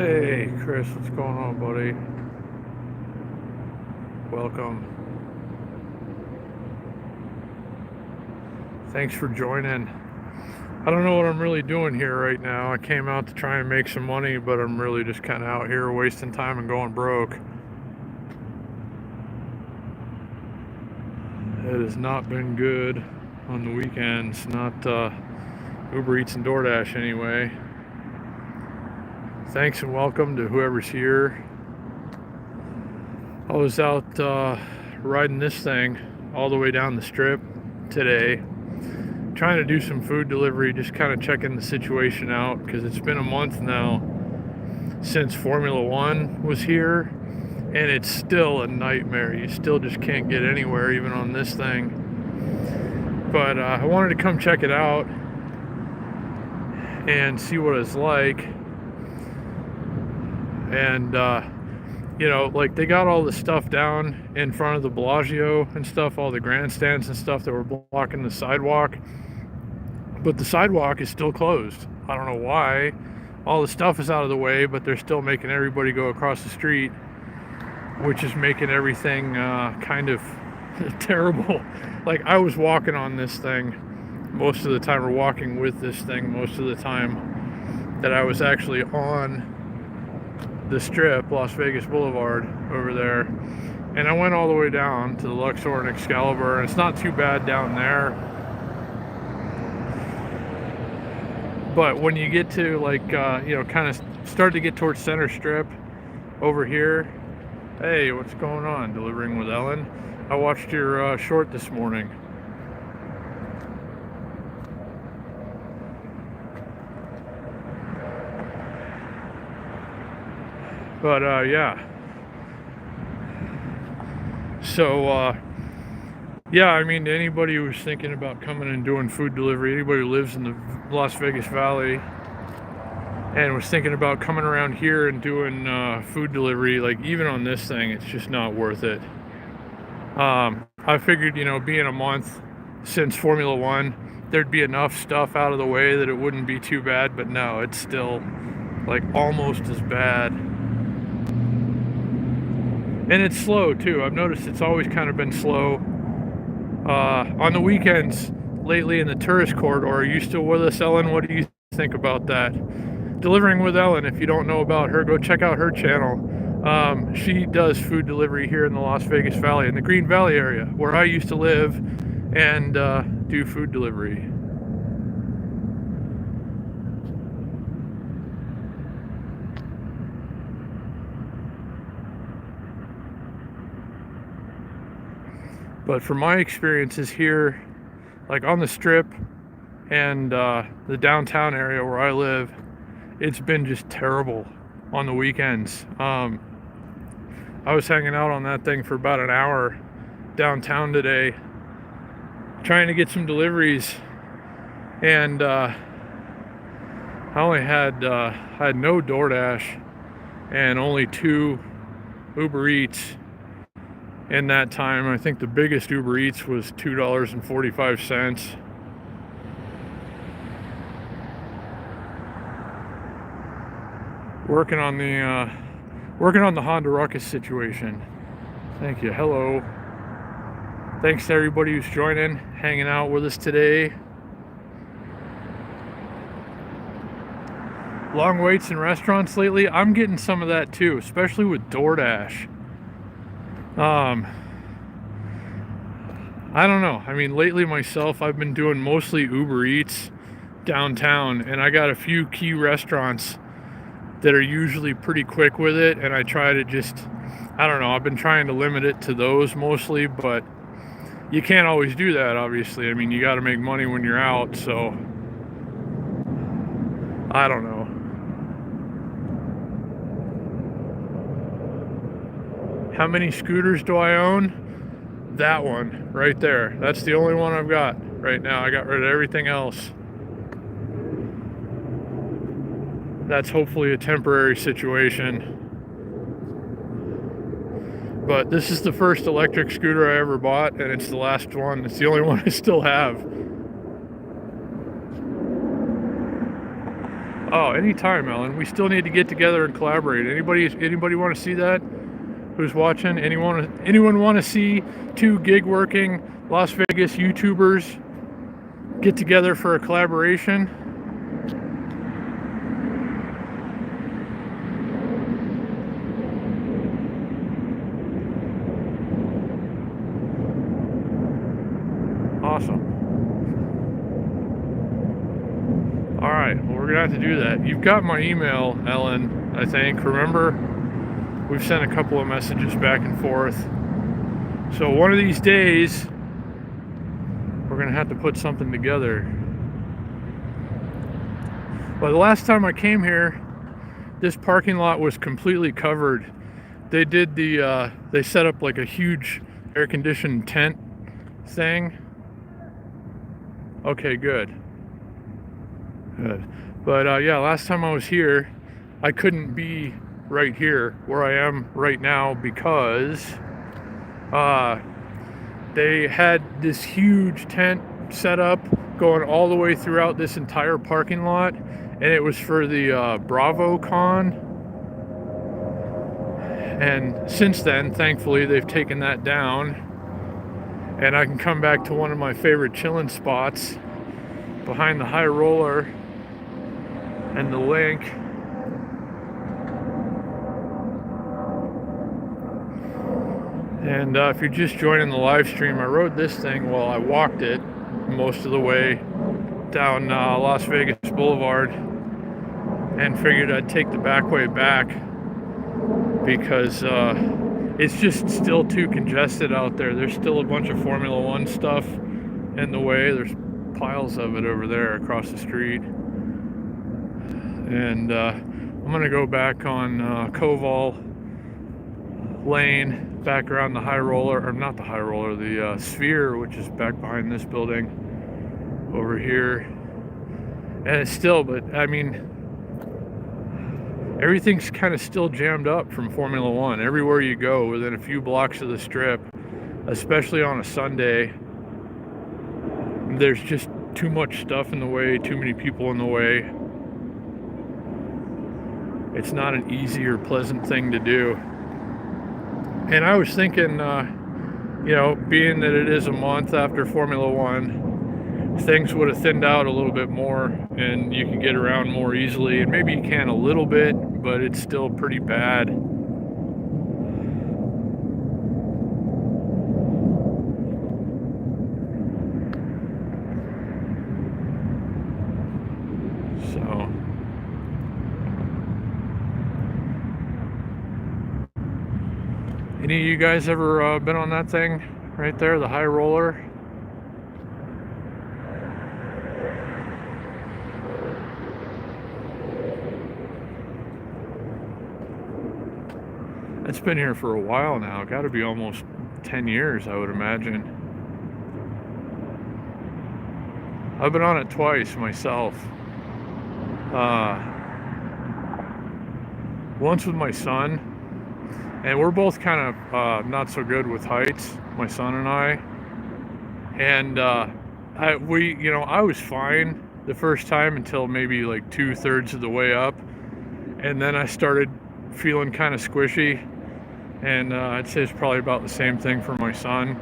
Hey, Chris, what's going on, buddy? Welcome. Thanks for joining. I don't know what I'm really doing here right now. I came out to try and make some money, but I'm really just kind of out here wasting time and going broke. It has not been good on the weekends, not Uber Eats and DoorDash anyway. Thanks and welcome to whoever's here. I was out riding this thing all the way down the strip today, trying to do some food delivery, just kind of checking the situation out, because it's been a month now since Formula One was here, and it's still a nightmare. You still just can't get anywhere, even on this thing. But I wanted to come check it out and see what it's like. And like, they got all the stuff down in front of the Bellagio and stuff, all the grandstands and stuff that were blocking the sidewalk, but the sidewalk is still closed. I don't know why. All the stuff is out of the way, but they're still making everybody go across the street, which is making everything kind of terrible. Like, I was walking on this thing most of the time, or walking with this thing most of the time that I was actually on the strip, Las Vegas Boulevard over there, and I went all the way down to the Luxor and Excalibur, and it's not too bad down there. But when you get to, like, kind of start to get towards Center Strip over here, hey, what's going on? Delivering with Ellen. I watched your short this morning. But yeah. So I mean, anybody who's thinking about coming and doing food delivery, anybody who lives in the Las Vegas Valley and was thinking about coming around here and doing food delivery, like, even on this thing, it's just not worth it. I figured, being a month since Formula One, there'd be enough stuff out of the way that it wouldn't be too bad, but no, it's still, like, almost as bad. And it's slow too. I've noticed it's always kind of been slow. On the weekends lately in the tourist corridor. Are you still with us, Ellen? What do you think about that? Delivering with Ellen, if you don't know about her, go check out her channel. She does food delivery here in the Las Vegas Valley, in the Green Valley area, where I used to live, and do food delivery. But from my experiences here, like on the strip and the downtown area where I live, it's been just terrible on the weekends. I was hanging out on that thing for about an hour downtown today, trying to get some deliveries, and I only had no DoorDash and only 2 Uber Eats in that time. I think the biggest Uber Eats was $2.45. Working on the Honda Ruckus situation. Thank you. Hello. Thanks to everybody who's joining, hanging out with us today. Long waits in restaurants lately. I'm getting some of that too, especially with DoorDash. I don't know. I mean, lately myself, I've been doing mostly Uber Eats downtown, and I got a few key restaurants that are usually pretty quick with it, and I try to just, I don't know, I've been trying to limit it to those mostly, but you can't always do that, obviously. I mean, you got to make money when you're out, so I don't know. How many scooters do I own? That one right there. That's the only one I've got right now. I got rid of everything else. That's hopefully a temporary situation. But this is the first electric scooter I ever bought, and it's the last one. It's the only one I still have. Oh, anytime, Ellen. We still need to get together and collaborate. Anybody want to see that? Who's watching? Anyone want to see two gig working Las Vegas YouTubers get together for a collaboration? Awesome. All right, well, we're gonna have to do that. You've got my email, Ellen, I think. Remember, we've sent a couple of messages back and forth. So one of these days, we're gonna have to put something together. Well, the last time I came here, this parking lot was completely covered. They did they set up like a huge air-conditioned tent thing. Okay, good. Good. But yeah, last time I was here, I couldn't be right here where I am right now because they had this huge tent set up going all the way throughout this entire parking lot, and it was for the Bravo Con. And since then, thankfully, they've taken that down, and I can come back to one of my favorite chilling spots behind the high roller and the link. And if you're just joining the live stream, I rode this thing while I walked it most of the way down Las Vegas Boulevard, and figured I'd take the back way back because it's just still too congested out there. There's still a bunch of Formula One stuff in the way. There's piles of it over there across the street. And I'm gonna go back on Koval Lane, back around the high roller, or not the high roller, the Sphere, which is back behind this building over here. And it's still, but I mean, everything's kind of still jammed up from Formula One. Everywhere you go within a few blocks of the strip, especially on a Sunday, there's just too much stuff in the way, too many people in the way. It's not an easy or pleasant thing to do. And I was thinking, you know, being that it is a month after Formula One, things would have thinned out a little bit more and you can get around more easily. And maybe you can a little bit, but it's still pretty bad. So any of you guys ever been on that thing right there, the high roller? It's been here for a while now. Got to be almost 10 years, I would imagine. I've been on it twice myself. Once with my son, and we're both kind of not so good with heights, my son and I. And I was fine the first time until maybe like 2/3 of the way up, and then I started feeling kind of squishy. And I'd say it's probably about the same thing for my son.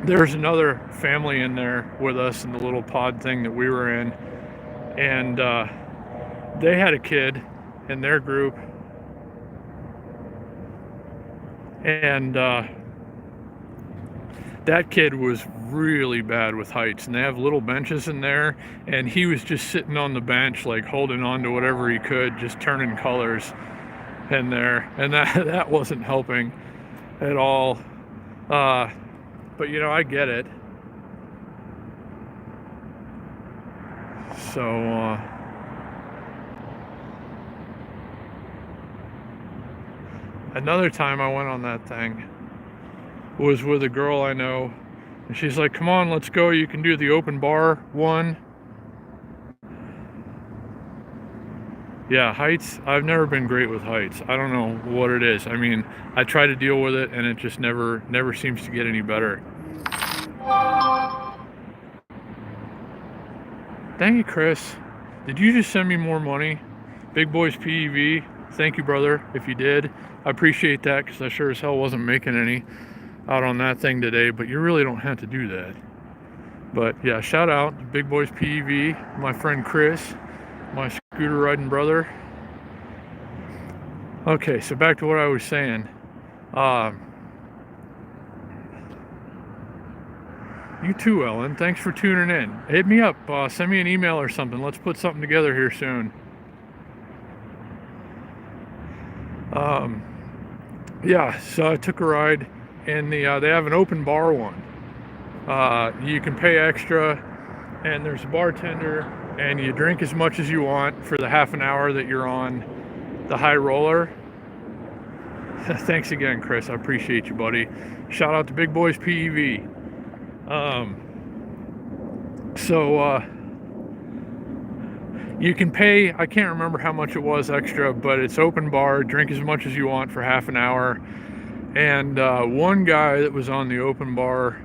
There's another family in there with us in the little pod thing that we were in, and they had a kid in their group, and that kid was really bad with heights, and they have little benches in there, and he was just sitting on the bench like holding on to whatever he could, just turning colors in there, and that wasn't helping at all. But you know, I get it. So another time I went on that thing was with a girl I know, and she's like, come on, let's go, you can do the open bar one. Yeah, heights, I've never been great with heights. I don't know what it is. I mean, I try to deal with it, and it just never seems to get any better. Dang it, Chris. Did you just send me more money? Big Boys PEV, thank you, brother, if you did. I appreciate that, because I sure as hell wasn't making any out on that thing today, but you really don't have to do that. But yeah, shout out to Big Boys PEV, my friend Chris, my scooter riding brother. Okay, so back to what I was saying. You too, Ellen. Thanks for tuning in. Hit me up. Send me an email or something. Let's put something together here soon. Yeah, so I took a ride, and they have an open bar one. You can pay extra, and there's a bartender, and you drink as much as you want for the half an hour that you're on the high roller. Thanks again, Chris. I appreciate you, buddy. Shout out to Big Boys PEV. You can pay, I can't remember how much it was extra, but it's open bar, drink as much as you want for half an hour. And one guy that was on the open bar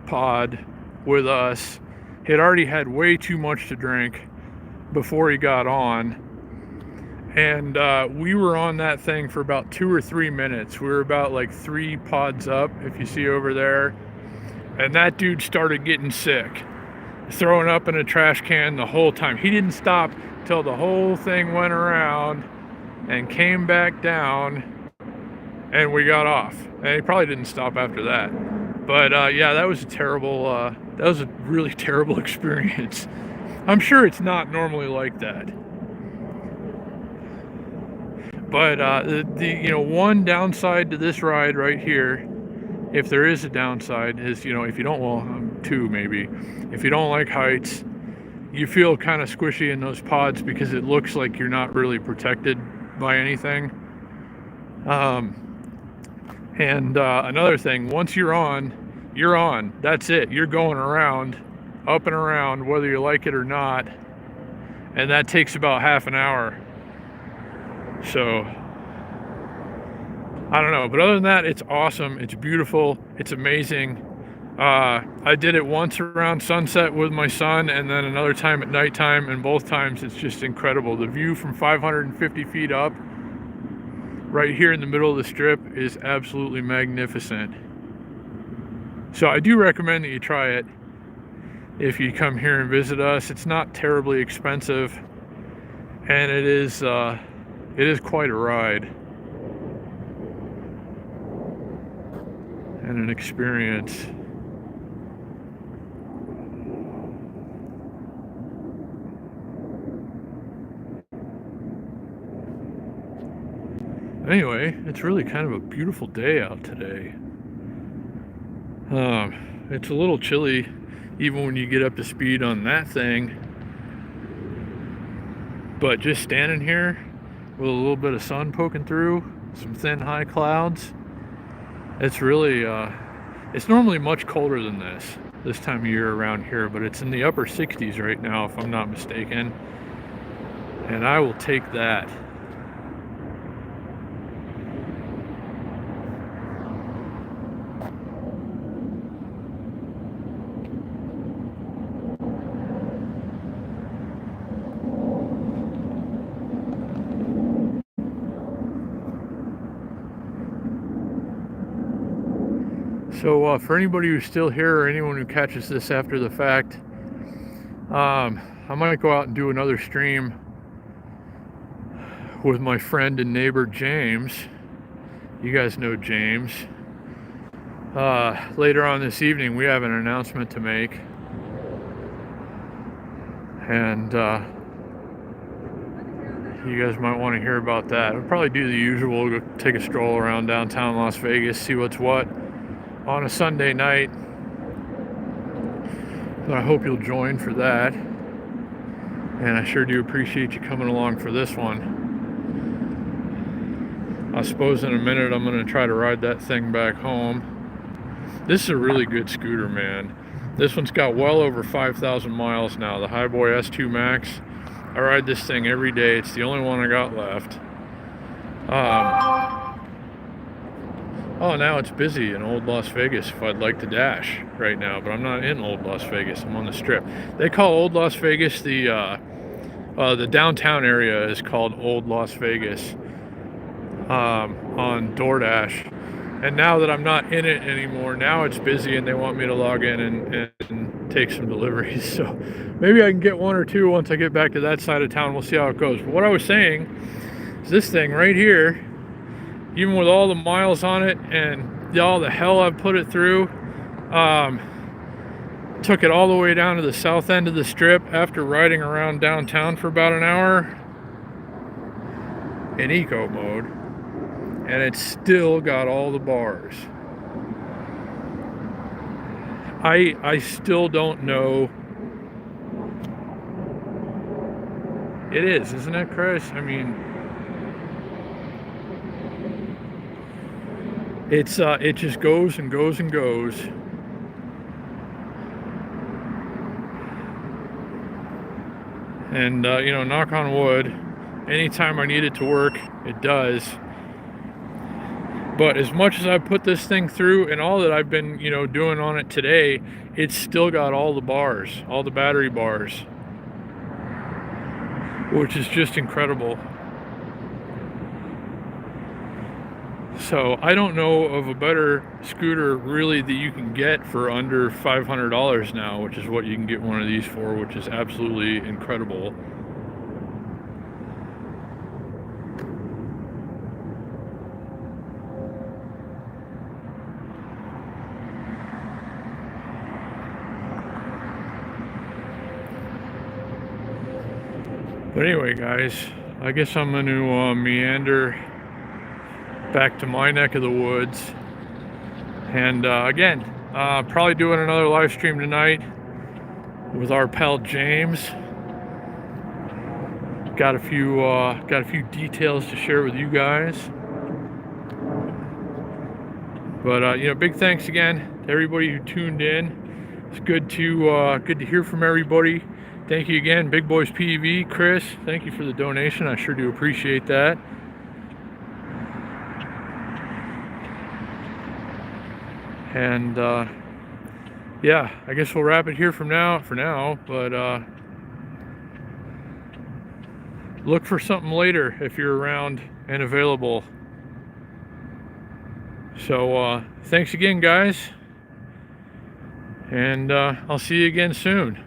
pod with us had already had way too much to drink before he got on. And we were on that thing for about 2 or 3 minutes. We were about like 3 pods up, if you see over there. And that dude started getting sick, throwing up in a trash can the whole time. He didn't stop till the whole thing went around and came back down, and we got off. And he probably didn't stop after that. But yeah, that was a really terrible experience. I'm sure it's not normally like that. But the one downside to this ride right here, if there is a downside, is, if you don't, well, 2 maybe. If you don't like heights, you feel kind of squishy in those pods because it looks like you're not really protected by anything. Another thing, once you're on. That's it. You're going around, up and around, whether you like it or not. And that takes about half an hour. So, I don't know. But other than that, it's awesome. It's beautiful. It's amazing. I did it once around sunset with my son, and then another time at nighttime, and both times it's just incredible. The view from 550 feet up, right here in the middle of the strip, is absolutely magnificent. So I do recommend that you try it if you come here and visit us. It's not terribly expensive, and it is quite a ride and an experience. Anyway, it's really kind of a beautiful day out today. It's a little chilly even when you get up to speed on that thing, but just standing here with a little bit of sun poking through, some thin high clouds, it's really it's normally much colder than this time of year around here, but it's in the upper 60s right now, if I'm not mistaken, and I will take that. So for anybody who's still here, or anyone who catches this after the fact, I might go out and do another stream with my friend and neighbor James. You guys know James. Later on this evening, we have an announcement to make, and you guys might want to hear about that. I'll probably do the usual, go take a stroll around downtown Las Vegas, see what's what on a Sunday night. So I hope you'll join for that, and I sure do appreciate you coming along for this one. I suppose in a minute I'm going to try to ride that thing back home. This is a really good scooter, man. This one's got well over 5,000 miles now, the Highboy S2 Max. I ride this thing every day. It's the only one I got left. Oh, now it's busy in Old Las Vegas if I'd like to dash right now, but I'm not in Old Las Vegas. I'm on the Strip. They call Old Las Vegas the The downtown area is called Old Las Vegas on DoorDash. And now that I'm not in it anymore, now it's busy and they want me to log in and take some deliveries. So maybe I can get one or two once I get back to that side of town. We'll see how it goes. But what I was saying is this thing right here, even with all the miles on it and all the hell I've put it through, took it all the way down to the south end of the strip after riding around downtown for about an hour in eco mode, and it's still got all the bars. I still don't know. It is, isn't it, Chris? I mean, it's it just goes and goes and goes. And you know, knock on wood, anytime I need it to work, it does. But as much as I put this thing through and all that I've been, you know, doing on it today, it's still got all the bars, all the battery bars, which is just incredible. So I don't know of a better scooter really that you can get for under $500 now, which is what you can get one of these for, which is absolutely incredible. But anyway, guys, I guess I'm going to meander back to my neck of the woods. And again, probably doing another live stream tonight with our pal James. Got a few details to share with you guys. But you know, big thanks again to everybody who tuned in. It's good to hear from everybody. Thank you again, Big Boys PV, Chris. Thank you for the donation. I sure do appreciate that. And yeah, I guess we'll wrap it here for now. But look for something later if you're around and available. So thanks again, guys. And I'll see you again soon.